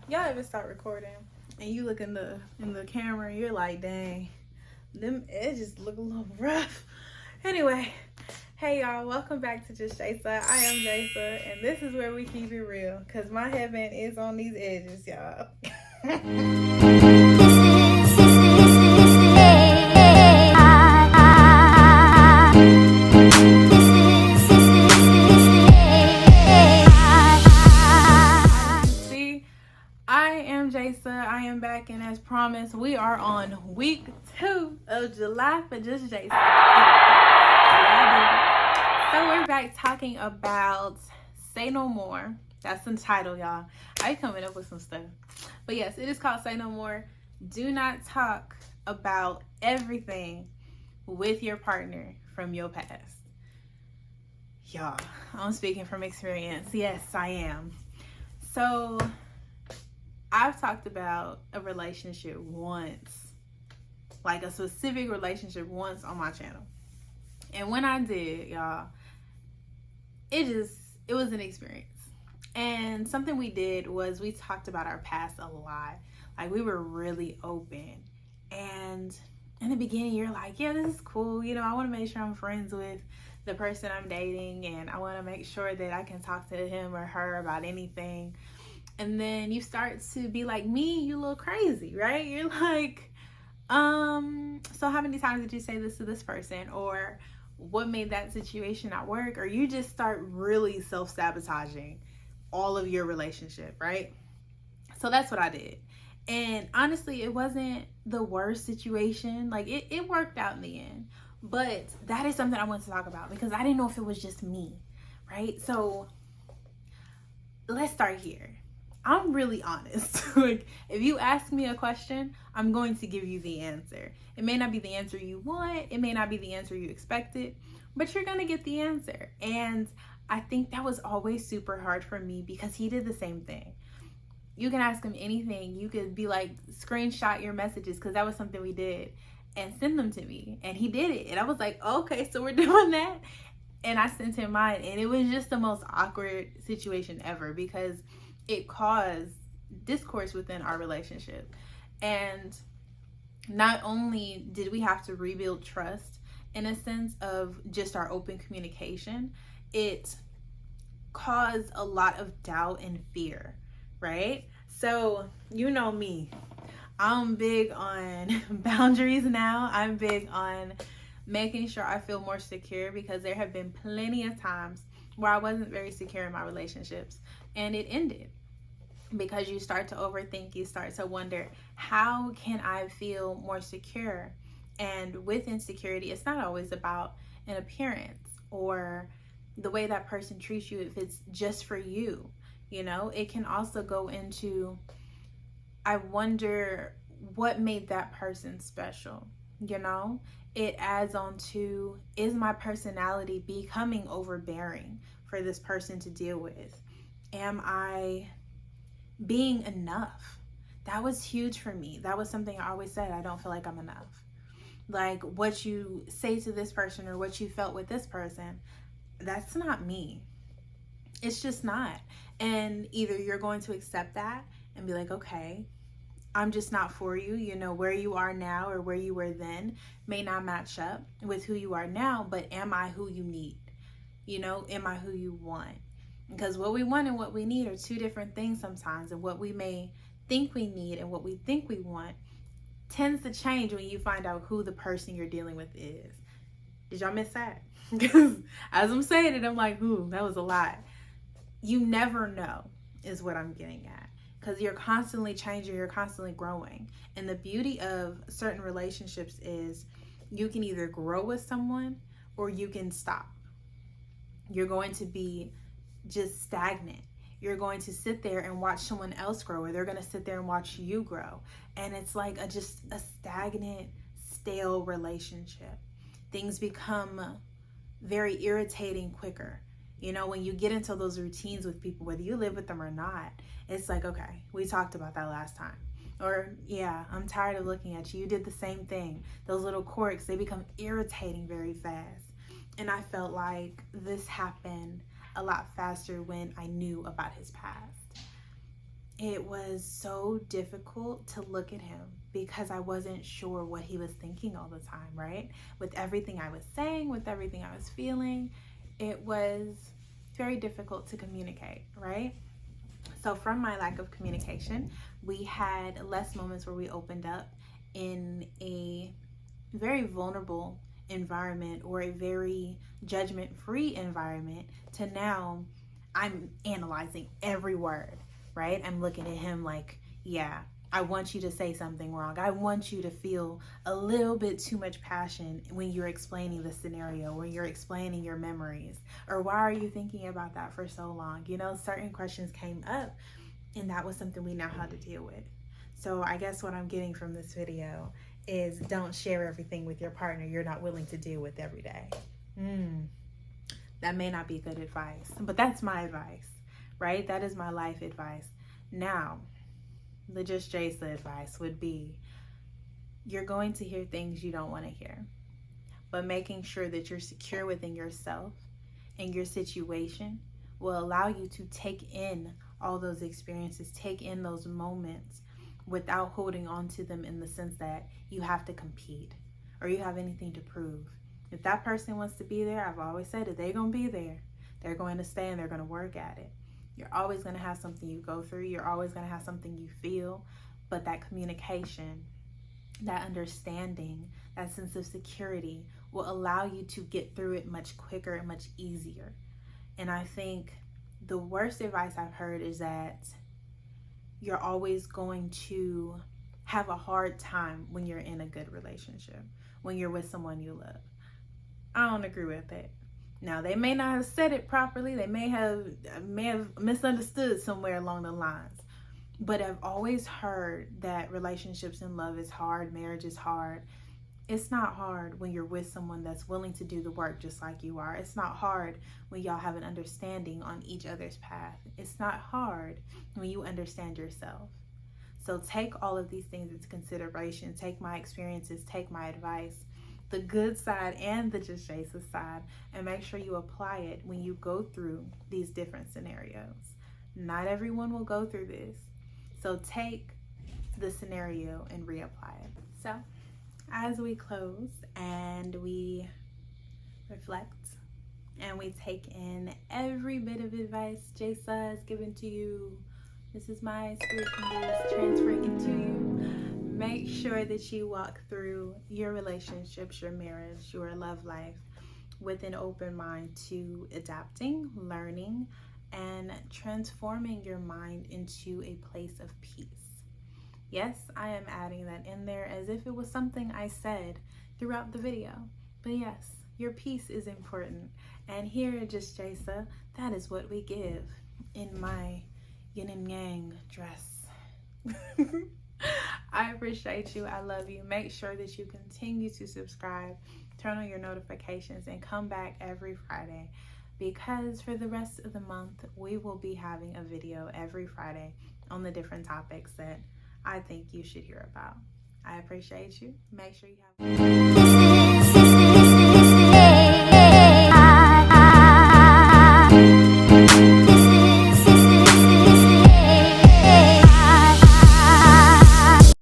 Y'all ever start recording and you look in the camera and you're like, dang, them edges look a little rough. Anyway, hey y'all, welcome back to Just Jaysa. I am Jaysa, and this is where we keep it real, cause my headband is on these edges, y'all. See, I am Jaysa. I am back, and as promised, we are on week 2 of July for Just Jaysa. So we're back talking about Say No More. That's the title, y'all. I coming up with some stuff. But yes, it is called Say No More. Do not talk about everything with your partner from your past. Y'all, I'm speaking from experience. Yes, I am. So I've talked about a relationship once, like a specific relationship once on my channel. And when I did, y'all, it was an experience. And something we did was we talked about our past a lot. Like, we were really open. And in the beginning, you're like, yeah, this is cool. You know, I want to make sure I'm friends with the person I'm dating, and I want to make sure that I can talk to him or her about anything. And then you start to be like me, you a little crazy, right? You're like, so how many times did you say this to this person? Or what made that situation not work? Or you just start really self-sabotaging all of your relationship, right? So that's what I did. And honestly, it wasn't the worst situation. Like, it worked out in the end. But that is something I want to talk about because I didn't know if it was just me, right? So let's start here. I'm really honest. Like, if you ask me a question, I'm going to give you the answer. It may not be the answer you want. It may not be the answer you expected, but you're going to get the answer. And I think that was always super hard for me because he did the same thing. You can ask him anything. You could be like, screenshot your messages, because that was something we did, and send them to me. And he did it. And I was like, okay, so we're doing that. And I sent him mine. And it was just the most awkward situation ever because it caused discourse within our relationship. And not only did we have to rebuild trust in a sense of just our open communication, it caused a lot of doubt and fear, right? So, you know me, I'm big on boundaries now. I'm big on making sure I feel more secure because there have been plenty of times where I wasn't very secure in my relationships, and it ended because you start to overthink. You start to wonder, how can I feel more secure? And with insecurity, it's not always about an appearance or the way that person treats you if it's just for you. You know, it can also go into, I wonder what made that person special. You know, it adds on to, is my personality becoming overbearing for this person to deal with? Am I being enough? That was huge for me. That was something I always said. I don't feel like I'm enough. Like, what you say to this person or what you felt with this person, that's not me. It's just not. And either you're going to accept that and be like, okay, I'm just not for you. You know, where you are now or where you were then may not match up with who you are now, but am I who you need? You know, am I who you want? Because what we want and what we need are two different things sometimes. And what we may think we need and what we think we want tends to change when you find out who the person you're dealing with is. Did y'all miss that? Because as I'm saying it, I'm like, ooh, that was a lot. You never know is what I'm getting at. Because you're constantly changing, you're constantly growing. And the beauty of certain relationships is you can either grow with someone or you can stop. You're going to be just stagnant. You're going to sit there and watch someone else grow, or they're going to sit there and watch you grow. And it's like just a stagnant, stale relationship. Things become very irritating quicker. You know, when you get into those routines with people, whether you live with them or not, it's like, okay, we talked about that last time. Or, yeah, I'm tired of looking at you. You did the same thing. Those little quirks, they become irritating very fast. And I felt like this happened a lot faster when I knew about his past. it was so difficult to look at him because I wasn't sure what he was thinking all the time, right? With everything I was saying, with everything I was feeling, it was very difficult to communicate, right? So from my lack of communication, we had less moments where we opened up in a very vulnerable environment or a very judgment-free environment to now I'm analyzing every word, right? I'm looking at him like, yeah, I want you to say something wrong. I want you to feel a little bit too much passion when you're explaining the scenario, when you're explaining your memories, or why are you thinking about that for so long? You know, certain questions came up, and that was something we now had to deal with. So I guess what I'm getting from this video is don't share everything with your partner you're not willing to deal with every day. That may not be good advice, but that's my advice, right? That is my life advice. Now, the Just Jaysa advice would be, you're going to hear things you don't want to hear, but making sure that you're secure within yourself and your situation will allow you to take in all those experiences, take in those moments without holding on to them in the sense that you have to compete or you have anything to prove. If that person wants to be there, I've always said it, they're going to be there. They're going to stay and they're going to work at it. You're always going to have something you go through. You're always going to have something you feel. But that communication, that understanding, that sense of security will allow you to get through it much quicker and much easier. And I think the worst advice I've heard is that you're always going to have a hard time when you're in a good relationship, when you're with someone you love. I don't agree with it. Now, they may not have said it properly. They may have misunderstood somewhere along the lines. But I've always heard that relationships and love is hard, marriage is hard. It's not hard when you're with someone that's willing to do the work just like you are. It's not hard when y'all have an understanding on each other's path. It's not hard when you understand yourself. So take all of these things into consideration. Take my experiences, take my advice, the good side and the Just Jaysa side, and make sure you apply it when you go through these different scenarios. Not everyone will go through this. So take the scenario and reapply it. So as we close and we reflect and we take in every bit of advice Jaysa has given to you, this is my spirit fingers transferring into you. Make sure that you walk through your relationships, your marriage, your love life with an open mind to adapting, learning, and transforming your mind into a place of peace. Yes, I am adding that in there as if it was something I said throughout the video. But yes, your peace is important. And here at Just Jaysa, that is what we give in my yin and yang dress. I appreciate you. I love you. Make sure that you continue to subscribe, turn on your notifications, and come back every Friday, because for the rest of the month, we will be having a video every Friday on the different topics that I think you should hear about. I appreciate you. Make sure you have